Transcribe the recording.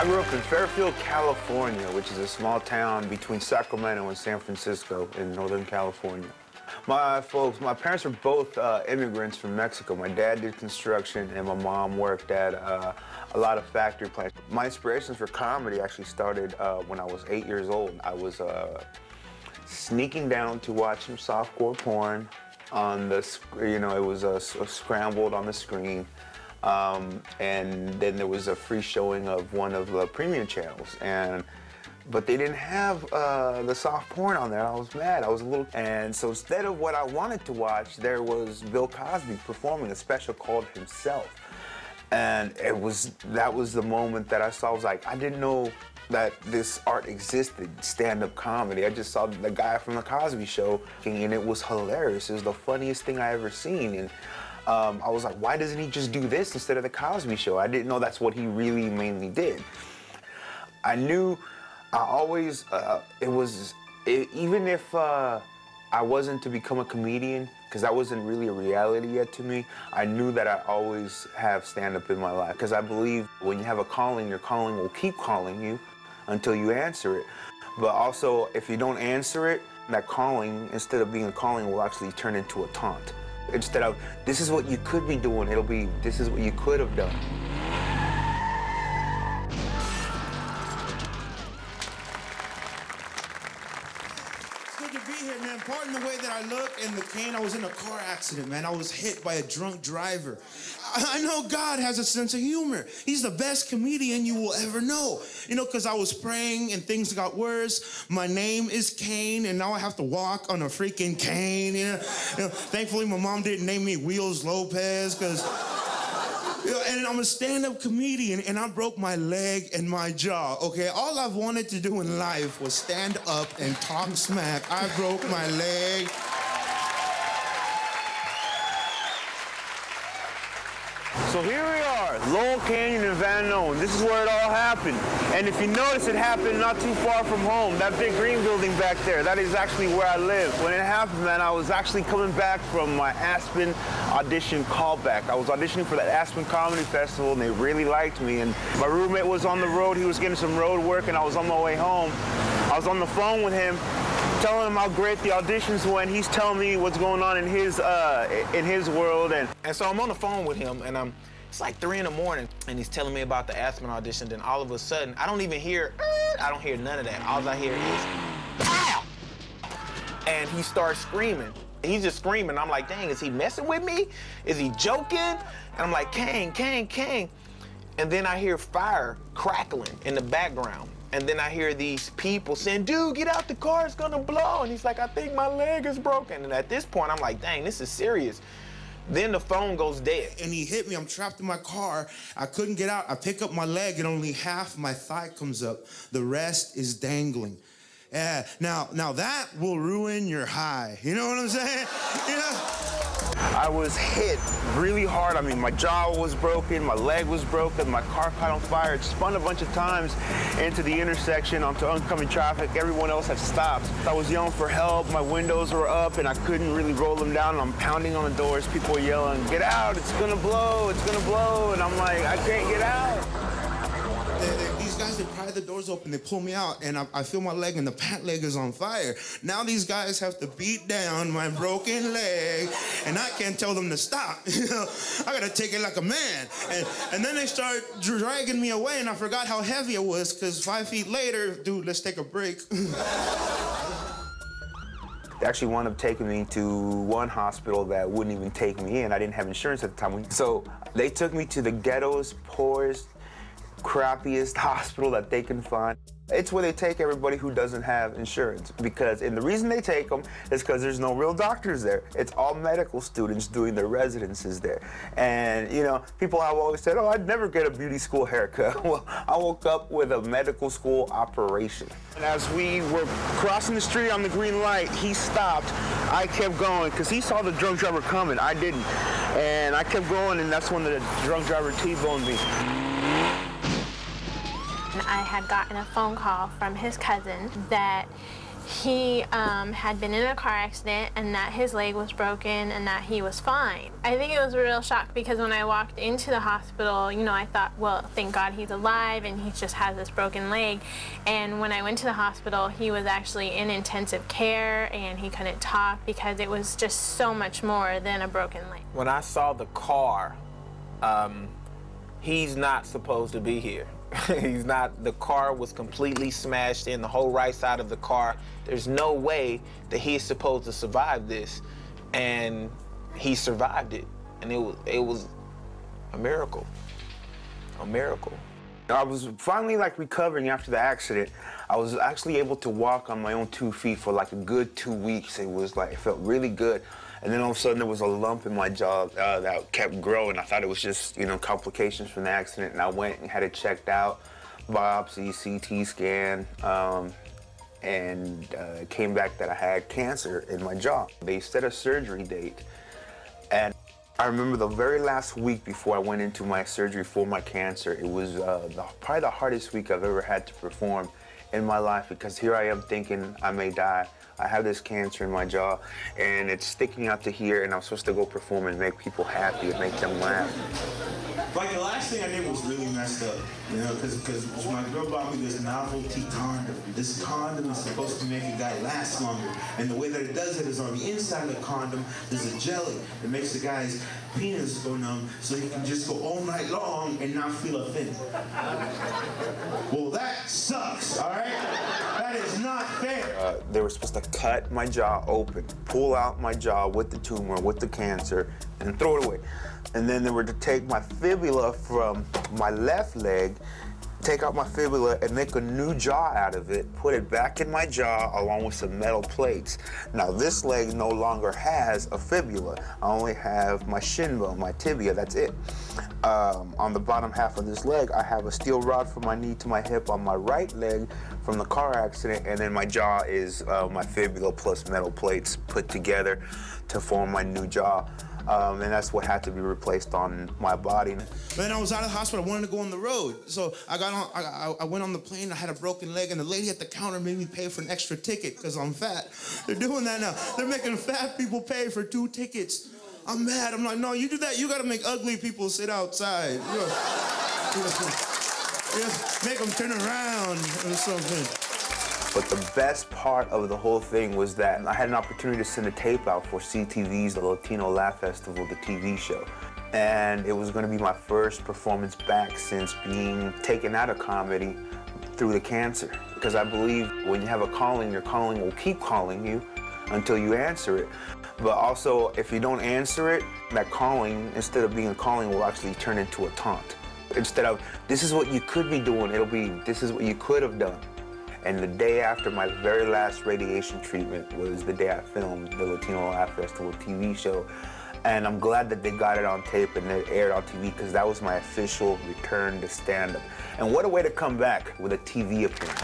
grew up in Fairfield, California, which is a small town between Sacramento and San Francisco in Northern California. My parents were both immigrants from Mexico. My dad did construction and my mom worked at a lot of factory plants. My inspirations for comedy actually started when I was 8 years old. I was sneaking down to watch some softcore porn on the, it was scrambled on the screen. And then there was a free showing of one of the premium channels, but they didn't have the soft porn on there. I was mad. I was a little, and so instead of what I wanted to watch, there was Bill Cosby performing a special called Himself, and that was the moment that I saw. I was like, I didn't know that this art existed, stand-up comedy. I just saw the guy from the Cosby Show, and it was hilarious. It was the funniest thing I ever seen, and I was like, why doesn't he just do this instead of the Cosby Show? I didn't know that's what he really mainly did. I knew I always, even if I wasn't to become a comedian, because that wasn't really a reality yet to me, I knew that I always have stand-up in my life. Because I believe when you have a calling, your calling will keep calling you until you answer it. But also, if you don't answer it, that calling, instead of being a calling, will actually turn into a taunt. Instead of, this is what you could be doing, it'll be, this is what you could have done. It's good to be here, man. Pardon the way that I look in the Cain. I was in a car accident, man. I was hit by a drunk driver. I know God has a sense of humor. He's the best comedian you will ever know. Because I was praying and things got worse. My name is Cain, and now I have to walk on a freaking cane. Thankfully, my mom didn't name me Wheels Lopez, because... and I'm a stand-up comedian, and I broke my leg and my jaw, okay? All I've wanted to do in life was stand up and talk smack. I broke my leg. So here we are, Laurel Canyon and Van Nuys. This is where it all happened. And if you notice, it happened not too far from home. That big green building back there, that is actually where I live. When it happened, man, I was actually coming back from my Aspen audition callback. I was auditioning for that Aspen Comedy Festival, and they really liked me. And my roommate was on the road. He was getting some road work, and I was on my way home. I was on the phone with him, telling him how great the auditions went. He's telling me what's going on in his world, and so I'm on the phone with him, and it's like 3 in the morning, and he's telling me about the Aspen audition. Then all of a sudden, I don't even hear, I don't hear none of that. All I hear is, ow! And he starts screaming. He's just screaming. I'm like, dang, is he messing with me? Is he joking? And I'm like, Cain, Cain, Cain. And then I hear fire crackling in the background. And then I hear these people saying, dude, get out the car, it's gonna blow. And he's like, I think my leg is broken. And at this point, I'm like, dang, this is serious. Then the phone goes dead. And he hit me, I'm trapped in my car. I couldn't get out. I pick up my leg and only half my thigh comes up. The rest is dangling. Yeah, now that will ruin your high. You know what I'm saying? I was hit really hard. I mean, my jaw was broken, my leg was broken, my car caught on fire. It spun a bunch of times into the intersection, onto oncoming traffic. Everyone else had stopped. I was yelling for help, my windows were up, and I couldn't really roll them down, and I'm pounding on the doors. People were yelling, get out, it's gonna blow, it's gonna blow. And I'm like, I can't get out. These guys, they pry the doors open, they pull me out, and I feel my leg, and the pant leg is on fire. Now these guys have to beat down my broken leg, and I can't tell them to stop. I gotta take it like a man. And then they start dragging me away, and I forgot how heavy it was, because 5 feet later, dude, let's take a break. They actually wound up taking me to one hospital that wouldn't even take me in. I didn't have insurance at the time. So they took me to the ghetto's, poorest, crappiest hospital that they can find. It's where they take everybody who doesn't have insurance, and the reason they take them is because there's no real doctors there. It's all medical students doing their residences there. And, people have always said, oh, I'd never get a beauty school haircut. Well, I woke up with a medical school operation. And as we were crossing the street on the green light, he stopped. I kept going, because he saw the drunk driver coming. I didn't. And I kept going, and that's when the drunk driver T-boned me. I had gotten a phone call from his cousin that he had been in a car accident and that his leg was broken and that he was fine. I think it was a real shock because when I walked into the hospital, you know, I thought, well, thank God he's alive and he just has this broken leg. And when I went to the hospital, he was actually in intensive care and he couldn't talk because it was just so much more than a broken leg. When I saw the car, he's not supposed to be here. He's not. The car was completely smashed in, the whole right side of the car. There's no way that he's supposed to survive this, and he survived it, and it was a miracle. A miracle. I was finally like recovering after the accident. I was actually able to walk on my own 2 feet for like a good 2 weeks. It was like, it felt really good. And then all of a sudden there was a lump in my jaw that kept growing. I thought it was just, you know, complications from the accident, and I went and had it checked out, biopsy, CT scan, and it came back that I had cancer in my jaw. They set a surgery date, and I remember the very last week before I went into my surgery for my cancer, it was probably the hardest week I've ever had to perform in my life, because here I am thinking I may die. I have this cancer in my jaw, and it's sticking out to here, and I'm supposed to go perform and make people happy and make them laugh. Like, the last thing I did was really messed up, you know, because my girl bought me this novelty condom. This condom is supposed to make a guy last longer, and the way that it does it is on the inside of the condom, there's a jelly that makes the guy's penis go numb, so he can just go all night long and not feel a thing. Well, that sucks, all right? That is not fair. They were supposed to cut my jaw open, pull out my jaw with the tumor, with the cancer, and throw it away. And then they were to take my fibula from my left leg, take out my fibula and make a new jaw out of it, put it back in my jaw along with some metal plates. Now this leg no longer has a fibula. I only have my shin bone, my tibia, that's it. On the bottom half of this leg, I have a steel rod from my knee to my hip on my right leg from the car accident, and then my jaw is my fibula plus metal plates put together to form my new jaw. And that's what had to be replaced on my body. Man, I was out of the hospital. I wanted to go on the road. So I went on the plane. I had a broken leg, and the lady at the counter made me pay for an extra ticket because I'm fat. They're doing that now. They're making fat people pay for 2 tickets. I'm mad. I'm like, no, you do that, you got to make ugly people sit outside. You know, make them turn around or something. But the best part of the whole thing was that I had an opportunity to send a tape out for SITV's The Latino Laugh Festival, the TV show. And it was going to be my first performance back since being taken out of comedy through the cancer. Because I believe when you have a calling, your calling will keep calling you until you answer it. But also, if you don't answer it, that calling, instead of being a calling, will actually turn into a taunt. Instead of, this is what you could be doing, it'll be, this is what you could have done. And the day after my very last radiation treatment was the day I filmed the Latino Laugh Festival TV show. And I'm glad that they got it on tape and it aired on TV, because that was my official return to stand-up. And what a way to come back with a TV appearance.